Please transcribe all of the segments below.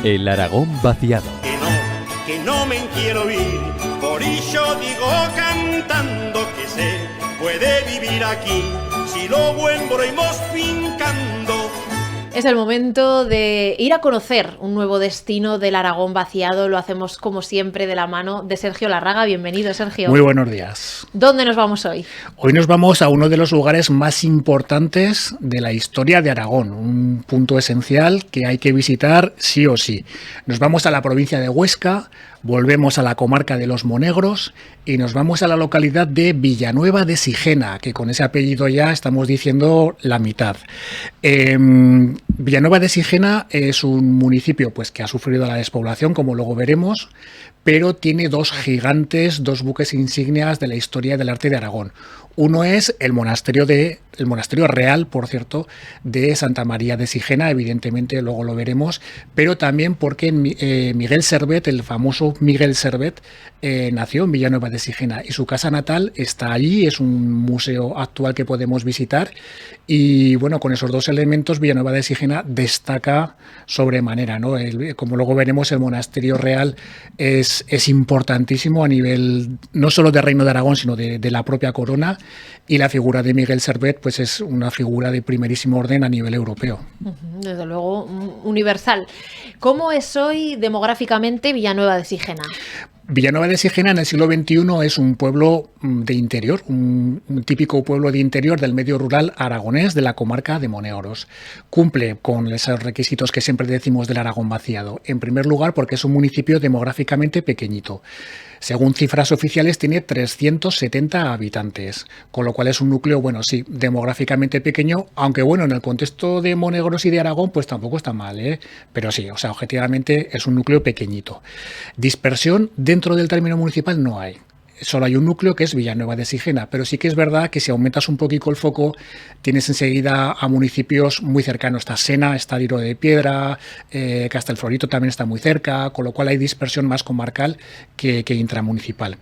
El Aragón vaciado. Que no me quiero ir, por ello digo cantando que se puede vivir aquí, si lo buen broimos fincando. Es el momento de ir a conocer un nuevo destino del Aragón vaciado. Lo hacemos como siempre de la mano de Sergio Larraga. Bienvenido, Sergio. Muy buenos días. ¿Dónde nos vamos hoy? Hoy nos vamos a uno de los lugares más importantes de la historia de Aragón, un punto esencial que hay que visitar sí o sí. Nos vamos a la provincia de Huesca, volvemos a la comarca de los Monegros y nos vamos a la localidad de Villanueva de Sigena, que con ese apellido ya estamos diciendo la mitad. Villanueva de Sigena es un municipio pues, que ha sufrido la despoblación, como luego veremos, pero tiene dos gigantes, dos buques insignias de la historia del arte de Aragón. Uno es el monasterio real, por cierto, de Santa María de Sigena, evidentemente luego lo veremos, pero también porque Miguel Servet, el famoso Miguel Servet, nació en Villanueva de Sigena y su casa natal está allí, es un museo actual que podemos visitar y bueno, con esos dos elementos Villanueva de Sigena destaca sobremanera, ¿no? Como luego veremos, el monasterio real es importantísimo a nivel no solo del Reino de Aragón, sino de la propia corona, y la figura de Miguel Servet pues es una figura de primerísimo orden a nivel europeo. Desde luego, universal. ¿Cómo es hoy demográficamente Villanueva de Sigena? Villanueva de Sigena en el siglo XXI es un pueblo de interior, un típico pueblo de interior del medio rural aragonés de la comarca de Monegros. Cumple con esos requisitos que siempre decimos del Aragón vaciado. En primer lugar, porque es un municipio demográficamente pequeñito. Según cifras oficiales, tiene 370 habitantes, con lo cual es un núcleo, bueno, sí, demográficamente pequeño, aunque bueno, en el contexto de Monegros y de Aragón, pues tampoco está mal, ¿eh? Pero sí, o sea, objetivamente es un núcleo pequeñito. Dispersión dentro del término municipal no hay. Solo hay un núcleo que es Villanueva de Sigena, pero sí que es verdad que si aumentas un poquito el foco tienes enseguida a municipios muy cercanos. Está Sena, está Diro de Piedra, Castelflorito también está muy cerca, con lo cual hay dispersión más comarcal que intramunicipal.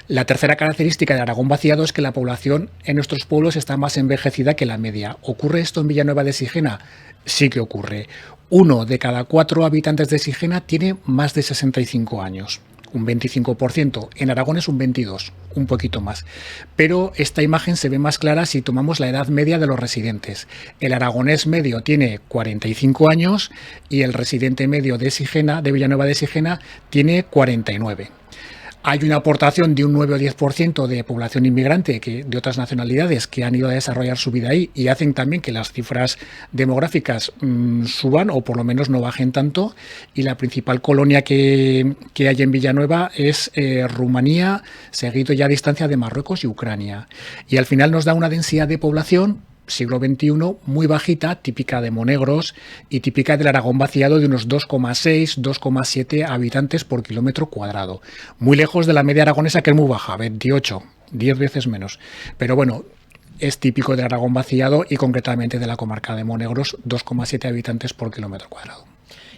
La tercera característica de Aragón vaciado es que la población en nuestros pueblos está más envejecida que la media. ¿Ocurre esto en Villanueva de Sigena? Sí que ocurre. 1 de cada 4 habitantes de Sigena tiene más de 65 años. Un 25%, en Aragón es un 22%, un poquito más. Pero esta imagen se ve más clara si tomamos la edad media de los residentes. El aragonés medio tiene 45 años y el residente medio de Sigena, de Villanueva de Sigena, tiene 49. Hay una aportación de un 9 o 10% de población inmigrante de otras nacionalidades que han ido a desarrollar su vida ahí y hacen también que las cifras demográficas suban o por lo menos no bajen tanto. Y la principal colonia que hay en Villanueva es Rumanía, seguido ya a distancia de Marruecos y Ucrania. Y al final nos da una densidad de población siglo XXI muy bajita, típica de Monegros y típica del Aragón vaciado de unos 2,6, 2,7 habitantes por kilómetro cuadrado. Muy lejos de la media aragonesa, que es muy baja, 28, 10 veces menos. Pero bueno, es típico del Aragón vaciado y concretamente de la comarca de Monegros, 2,7 habitantes por kilómetro cuadrado.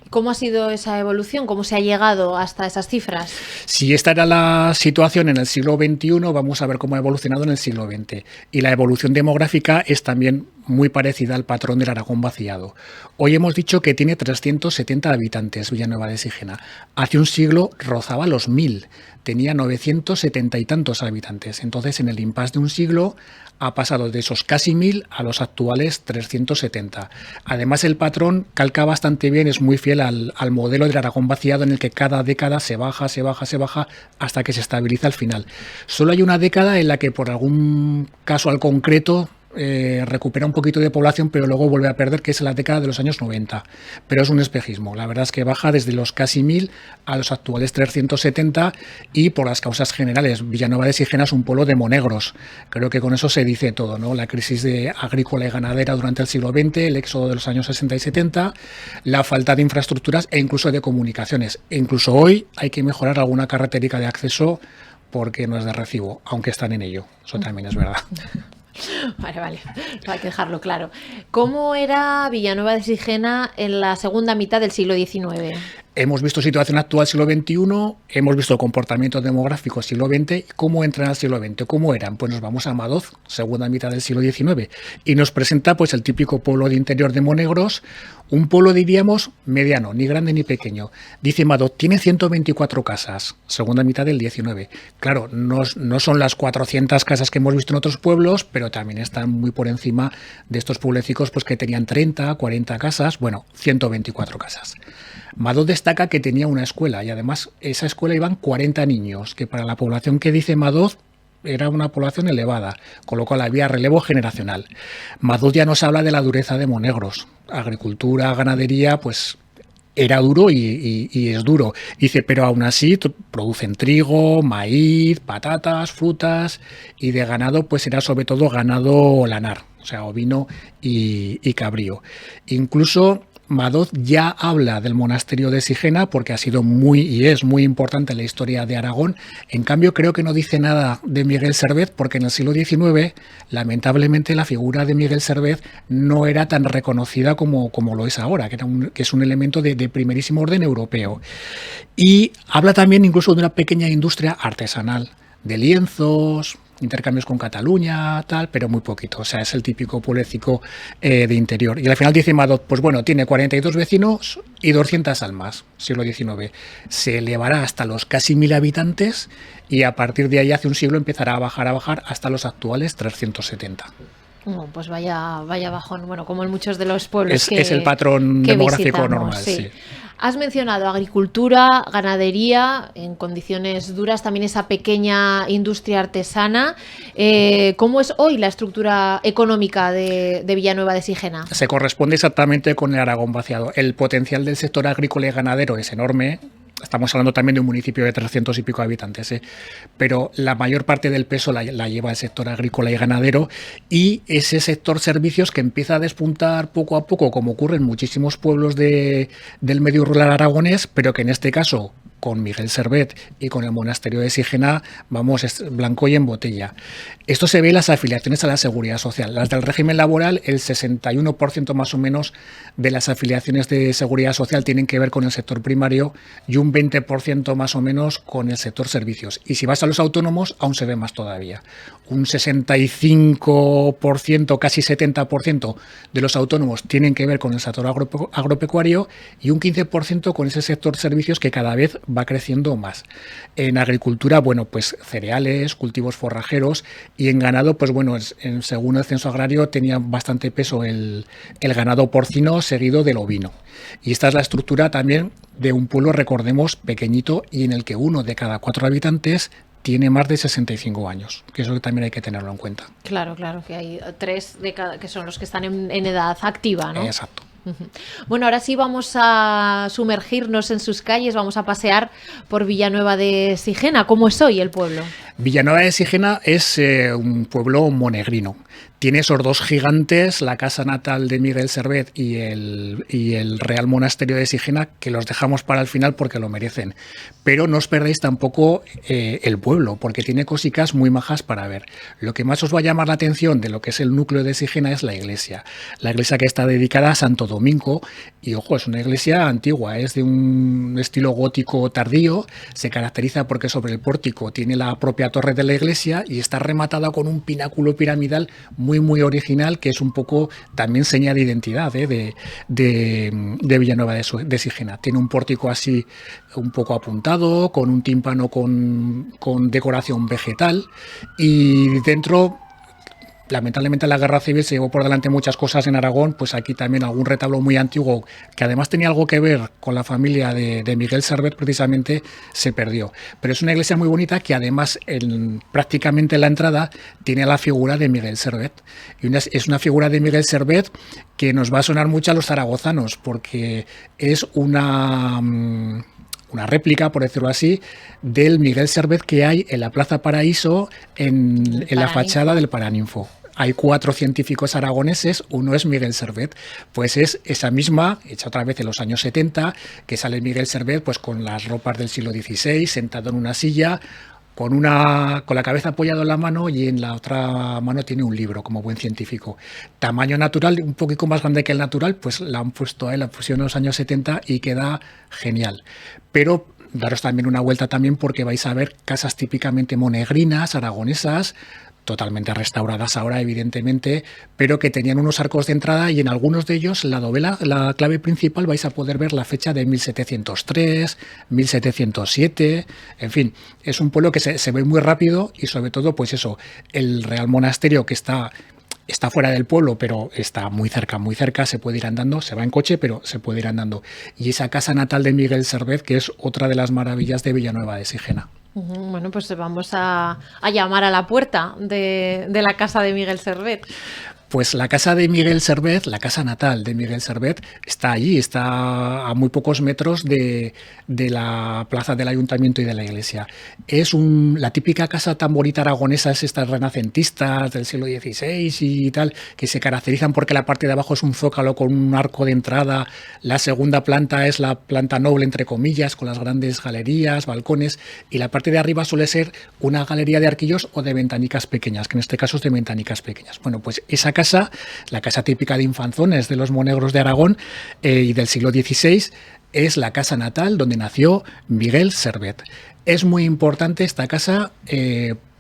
¿Cómo ha sido esa evolución? ¿Cómo se ha llegado hasta esas cifras? Si esta era la situación en el siglo XXI, vamos a ver cómo ha evolucionado en el siglo XX. Y la evolución demográfica es también muy parecida al patrón del Aragón vaciado. Hoy hemos dicho que tiene 370 habitantes Villanueva de Sigena. Hace un siglo rozaba los 1000, tenía 970 y tantos habitantes. Entonces, en el impasse de un siglo ha pasado de esos casi 1000 a los actuales 370. Además, el patrón calca bastante bien, es muy fiel al modelo del Aragón vaciado, en el que cada década se baja hasta que se estabiliza al final. Solo hay una década en la que por algún caso al concreto recupera un poquito de población, pero luego vuelve a perder, que es la década de los años 90. Pero es un espejismo. La verdad es que baja desde los casi 1000 a los actuales 370 y por las causas generales. Villanueva de Sigena es un pueblo de monegros. Creo que con eso se dice todo, ¿no? La crisis agrícola y ganadera durante el siglo XX, el éxodo de los años 60 y 70, la falta de infraestructuras e incluso de comunicaciones. E incluso hoy hay que mejorar alguna carreterica de acceso porque no es de recibo, aunque están en ello. Eso también es verdad. Vale, hay que dejarlo claro. ¿Cómo era Villanueva de Sigena en la segunda mitad del siglo XIX? Hemos visto situación actual siglo XXI, hemos visto comportamiento demográfico siglo XX y cómo entran al siglo XX, cómo eran. Pues nos vamos a Madoz, segunda mitad del siglo XIX, y nos presenta pues el típico pueblo de interior de Monegros, Un pueblo, diríamos, mediano, ni grande ni pequeño. Dice Madoz, tiene 124 casas, segunda mitad del 19. Claro, no son las 400 casas que hemos visto en otros pueblos, pero también están muy por encima de estos pueblecicos pues, que tenían 30, 40 casas, bueno, 124 casas. Madoz destaca que tenía una escuela y además esa escuela iban 40 niños, que para la población que dice Madoz era una población elevada, con lo cual había relevo generacional. Madoz ya nos habla de la dureza de Monegros. Agricultura, ganadería, pues era duro y es duro. Dice, pero aún así producen trigo, maíz, patatas, frutas, y de ganado pues era sobre todo ganado lanar, o sea, ovino y cabrío. Incluso Madoz ya habla del monasterio de Sigena porque ha sido muy y es muy importante en la historia de Aragón. En cambio, creo que no dice nada de Miguel Servet porque en el siglo XIX, lamentablemente, la figura de Miguel Servet no era tan reconocida como lo es ahora, que es un elemento de primerísimo orden europeo. Y habla también incluso de una pequeña industria artesanal, de lienzos, intercambios con Cataluña, tal, pero muy poquito. O sea, es el típico pueblecito de interior. Y al final dice Madoz, pues bueno, tiene 42 vecinos y 200 almas, siglo XIX. Se elevará hasta los casi 1000 habitantes y a partir de ahí, hace un siglo, empezará a bajar hasta los actuales 370. Pues vaya bajón, bueno, como en muchos de los pueblos es el patrón demográfico normal, sí. Has mencionado agricultura, ganadería, en condiciones duras, también esa pequeña industria artesana. ¿Cómo es hoy la estructura económica de Villanueva de Sigena? Se corresponde exactamente con el Aragón vaciado. El potencial del sector agrícola y ganadero es enorme. Estamos hablando también de un municipio de 300 y pico habitantes, pero la mayor parte del peso la lleva el sector agrícola y ganadero, y ese sector servicios que empieza a despuntar poco a poco, como ocurre en muchísimos pueblos del medio rural aragonés, pero que en este caso, con Miguel Servet y con el monasterio de Sigena, vamos, es blanco y en botella. Esto se ve en las afiliaciones a la seguridad social. Las del régimen laboral, el 61% más o menos de las afiliaciones de seguridad social tienen que ver con el sector primario y un 20% más o menos con el sector servicios. Y si vas a los autónomos, aún se ve más todavía. Un 65%, casi 70% de los autónomos tienen que ver con el sector agropecuario y un 15% con ese sector servicios que cada vez va creciendo más. En agricultura, bueno, pues cereales, cultivos forrajeros, y en ganado, pues bueno, según el censo agrario tenía bastante peso el ganado porcino seguido del ovino. Y esta es la estructura también de un pueblo, recordemos, pequeñito y en el que 1 de cada 4 habitantes tiene más de 65 años, que eso también hay que tenerlo en cuenta. Claro, que hay 3 de cada, que son los que están en edad activa, ¿no? Exacto. Bueno, ahora sí vamos a sumergirnos en sus calles, vamos a pasear por Villanueva de Sigena. ¿Cómo es hoy el pueblo? Villanueva de Sigena es un pueblo monegrino. Tiene esos 2 gigantes, la casa natal de Miguel Servet y el Real Monasterio de Sigena, que los dejamos para el final porque lo merecen. Pero no os perdéis tampoco el pueblo, porque tiene cositas muy majas para ver. Lo que más os va a llamar la atención de lo que es el núcleo de Sigena es la iglesia. La iglesia que está dedicada a Santo Domingo, y ojo, es una iglesia antigua, es de un estilo gótico tardío, se caracteriza porque sobre el pórtico tiene la propia torre de la iglesia y está rematada con un pináculo piramidal muy original, que es un poco también seña de identidad de Villanueva de Sigena. Tiene un pórtico así un poco apuntado, con un tímpano con decoración vegetal, y dentro, lamentablemente, la guerra civil se llevó por delante muchas cosas en Aragón, pues aquí también algún retablo muy antiguo que además tenía algo que ver con la familia de Miguel Servet, precisamente se perdió. Pero es una iglesia muy bonita que además prácticamente en la entrada tiene la figura de Miguel Servet. Y es una figura de Miguel Servet que nos va a sonar mucho a los zaragozanos, porque es una réplica, por decirlo así, del Miguel Servet que hay en la Plaza Paraíso, en la fachada del Paraninfo. Hay 4 científicos aragoneses, uno es Miguel Servet, pues es esa misma, hecha otra vez en los años 70, que sale Miguel Servet pues con las ropas del siglo XVI, sentado en una silla, con la cabeza apoyada en la mano, y en la otra mano tiene un libro, como buen científico. Tamaño natural, un poquito más grande que el natural, pues la han puesto ahí, la pusieron en los años 70 y queda genial. Pero daros también una vuelta también, porque vais a ver casas típicamente monegrinas, aragonesas, totalmente restauradas ahora, evidentemente, pero que tenían unos arcos de entrada y en algunos de ellos la dovela, la clave principal, vais a poder ver la fecha de 1703, 1707, en fin, es un pueblo que se ve muy rápido y sobre todo, pues eso, el Real Monasterio que está fuera del pueblo, pero está muy cerca, se puede ir andando, se va en coche, pero se puede ir andando. Y esa casa natal de Miguel Servet, que es otra de las maravillas de Villanueva de Sigena. Bueno, pues vamos a llamar a la puerta de la casa de Miguel Servet. Pues la casa de Miguel Servet, la casa natal de Miguel Servet, está allí, está a muy pocos metros de la plaza del ayuntamiento y de la iglesia. Es la típica casa tan bonita aragonesa, es estas renacentistas del siglo XVI y tal, que se caracterizan porque la parte de abajo es un zócalo con un arco de entrada, la segunda planta es la planta noble, entre comillas, con las grandes galerías, balcones, y la parte de arriba suele ser una galería de arquillos o de ventanicas pequeñas, que en este caso es de ventanicas pequeñas. Bueno, pues esa casa, la casa típica de Infanzones de los monegros de Aragón y del siglo XVI, es la casa natal donde nació Miguel Servet. Es muy importante esta casa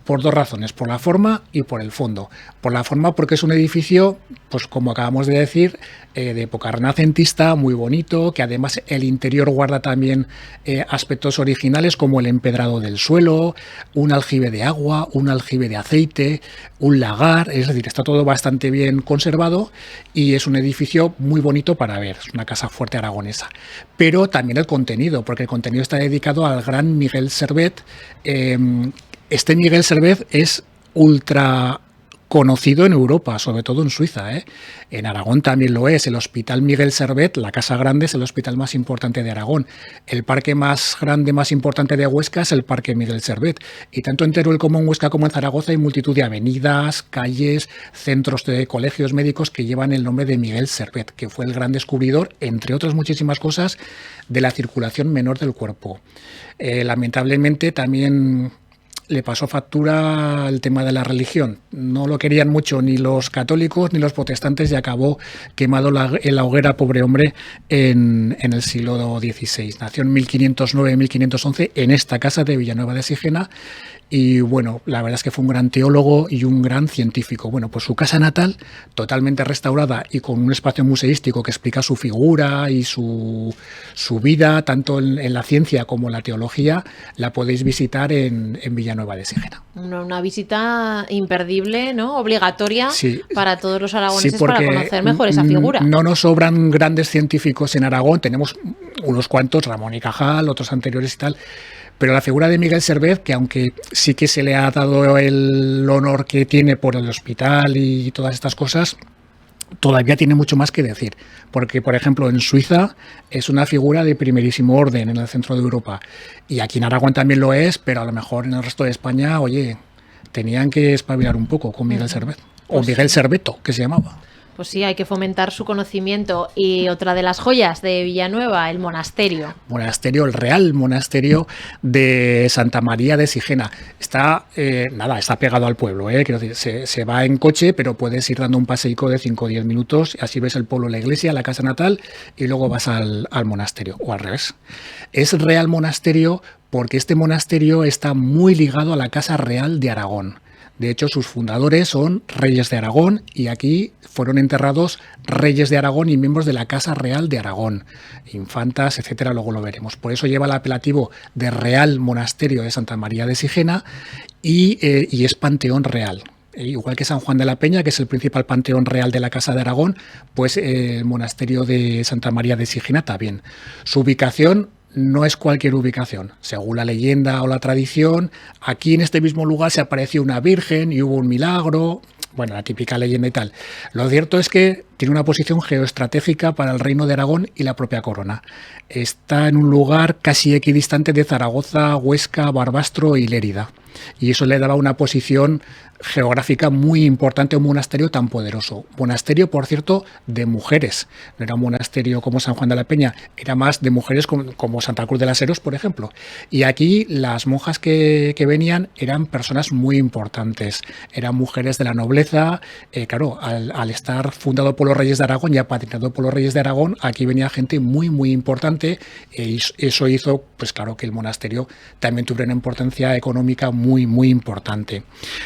por dos razones, por la forma y por el fondo. Por la forma porque es un edificio, pues como acabamos de decir, de época renacentista, muy bonito, que además el interior guarda también aspectos originales como el empedrado del suelo, un aljibe de agua, un aljibe de aceite, un lagar, es decir, está todo bastante bien conservado y es un edificio muy bonito para ver, es una casa fuerte aragonesa. Pero también el contenido, porque el contenido está dedicado al gran Miguel Servet. Este Miguel Servet es ultra conocido en Europa, sobre todo en Suiza, ¿eh? En Aragón también lo es. El Hospital Miguel Servet, la Casa Grande, es el hospital más importante de Aragón. El parque más grande, más importante de Huesca es el Parque Miguel Servet. Y tanto en Teruel como en Huesca como en Zaragoza hay multitud de avenidas, calles, centros de colegios médicos que llevan el nombre de Miguel Servet, que fue el gran descubridor, entre otras muchísimas cosas, de la circulación menor del cuerpo. Lamentablemente también le pasó factura el tema de la religión. No lo querían mucho ni los católicos ni los protestantes y acabó quemado en la hoguera, pobre hombre, en el siglo XVI. Nació en 1509-1511 en esta casa de Villanueva de Sigena y bueno, la verdad es que fue un gran teólogo y un gran científico. Bueno, pues su casa natal, totalmente restaurada y con un espacio museístico que explica su figura y su vida, tanto en la ciencia como en la teología, la podéis visitar en Villanueva de Sigena. Una visita imperdible, ¿no? Obligatoria, sí, para todos los aragoneses, sí, para conocer mejor esa figura. No nos sobran grandes científicos en Aragón, tenemos unos cuantos, Ramón y Cajal, otros anteriores y tal, pero la figura de Miguel Servet, que aunque sí que se le ha dado el honor que tiene por el hospital y todas estas cosas, todavía tiene mucho más que decir, porque por ejemplo en Suiza es una figura de primerísimo orden en el centro de Europa y aquí en Aragón también lo es, pero a lo mejor en el resto de España, oye, tenían que espabilar un poco con Miguel Servet, o Miguel Serveto, que se llamaba. Pues sí, hay que fomentar su conocimiento. Y otra de las joyas de Villanueva, el monasterio. Monasterio, el Real Monasterio de Santa María de Sigena. Está pegado al pueblo, quiero decir, se va en coche, pero puedes ir dando un paseico de 5 o 10 minutos, así ves el pueblo, la iglesia, la casa natal, y luego vas al monasterio, o al revés. Es Real Monasterio porque este monasterio está muy ligado a la Casa Real de Aragón. De hecho, sus fundadores son reyes de Aragón y aquí fueron enterrados reyes de Aragón y miembros de la Casa Real de Aragón, infantas, etcétera, luego lo veremos. Por eso lleva el apelativo de Real Monasterio de Santa María de Sigena y es panteón real. Igual que San Juan de la Peña, que es el principal panteón real de la Casa de Aragón, pues el monasterio de Santa María de Sigena también. Su ubicación no es cualquier ubicación. Según la leyenda o la tradición, aquí en este mismo lugar se apareció una virgen y hubo un milagro. Bueno, la típica leyenda y tal. Lo cierto es que tiene una posición geoestratégica para el Reino de Aragón y la propia corona. Está en un lugar casi equidistante de Zaragoza, Huesca, Barbastro y Lérida. Y eso le daba una posición geográfica muy importante a un monasterio tan poderoso. Monasterio, por cierto, de mujeres. No era un monasterio como San Juan de la Peña, era más de mujeres como Santa Cruz de las Heros, por ejemplo. Y aquí las monjas que venían eran personas muy importantes. Eran mujeres de la nobleza. Claro, al estar fundado por por los reyes de Aragón y apadrinado por los reyes de Aragón, aquí venía gente muy, muy importante, y eso hizo, pues claro, que el monasterio también tuviera una importancia económica muy, muy importante.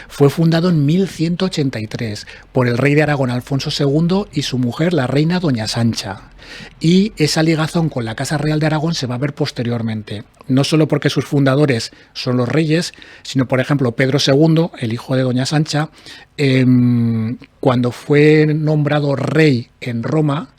Fue fundado en 1183 por el rey de Aragón, Alfonso II, y su mujer, la reina Doña Sancha. Y esa ligazón con la Casa Real de Aragón se va a ver posteriormente, no solo porque sus fundadores son los reyes, sino, por ejemplo, Pedro II, el hijo de Doña Sancha, cuando fue nombrado rey en Roma,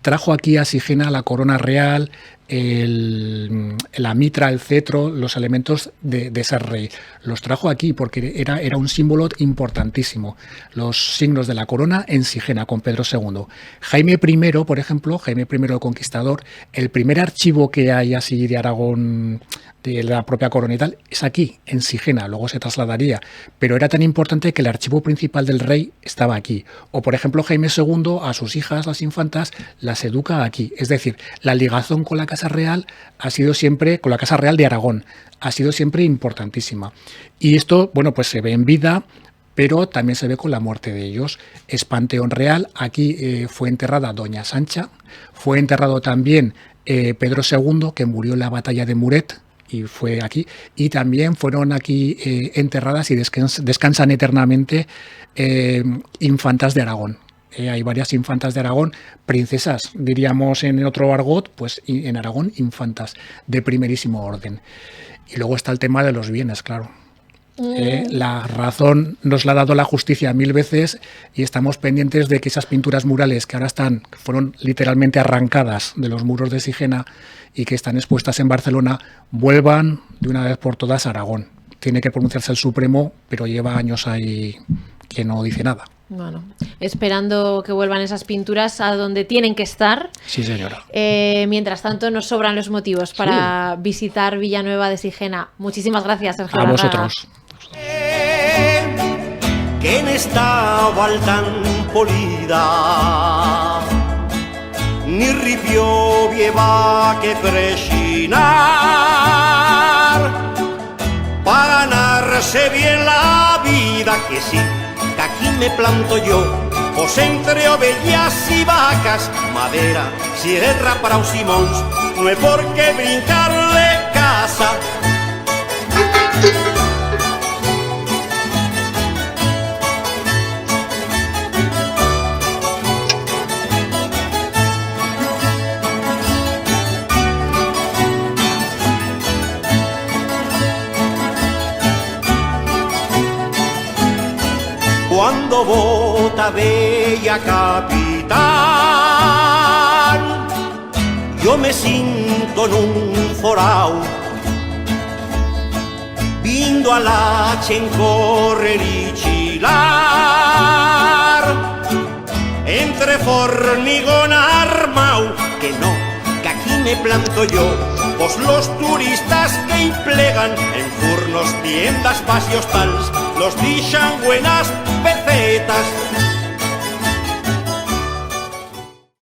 trajo aquí a Sigena la corona real, la mitra, el cetro, los elementos de ser rey. Los trajo aquí porque era un símbolo importantísimo. Los signos de la corona en Sigena con Pedro II. Jaime I, por ejemplo, Jaime I el Conquistador, el primer archivo que hay así de Aragón, de la propia corona y tal, es aquí, en Sigena, luego se trasladaría, pero era tan importante que el archivo principal del rey estaba aquí. O, por ejemplo, Jaime II a sus hijas, las infantas, las educa aquí. Es decir, la ligación con la Casa Real ha sido siempre, con la Casa Real de Aragón, ha sido siempre importantísima. Y esto, bueno, pues se ve en vida, pero también se ve con la muerte de ellos. Es panteón real, aquí fue enterrada Doña Sancha, fue enterrado también Pedro II, que murió en la batalla de Muret, y fue aquí, y también fueron aquí enterradas y descansan eternamente infantas de Aragón. Hay varias infantas de Aragón, princesas, diríamos en otro argot, pues en Aragón infantas de primerísimo orden. Y luego está el tema de los bienes, claro. La razón nos la ha dado la justicia 1000 veces y estamos pendientes de que esas pinturas murales que ahora fueron literalmente arrancadas de los muros de Sigena y que están expuestas en Barcelona, vuelvan de una vez por todas a Aragón. Tiene que pronunciarse el Supremo, pero lleva años ahí que no dice nada. Bueno, esperando que vuelvan esas pinturas a donde tienen que estar. Sí, señora. Mientras tanto, nos sobran los motivos para visitar Villanueva de Sigena. Muchísimas gracias, Sergio. A vosotros. Que en esta val tan polida ni ripio vieva que presinar para ganarse bien la vida, que sí, que aquí me planto yo, pues entre ovejas y vacas, madera, sierra para un simons, no hay por qué brincarle casa. Cuando vota bella capital, yo me siento en un forao, vindo a la chen correr y chilar, entre formigón armao, que no, que aquí me planto yo, pues los turistas que emplegan en furnos, tiendas, pasios tals, los dixan buenas pecetas.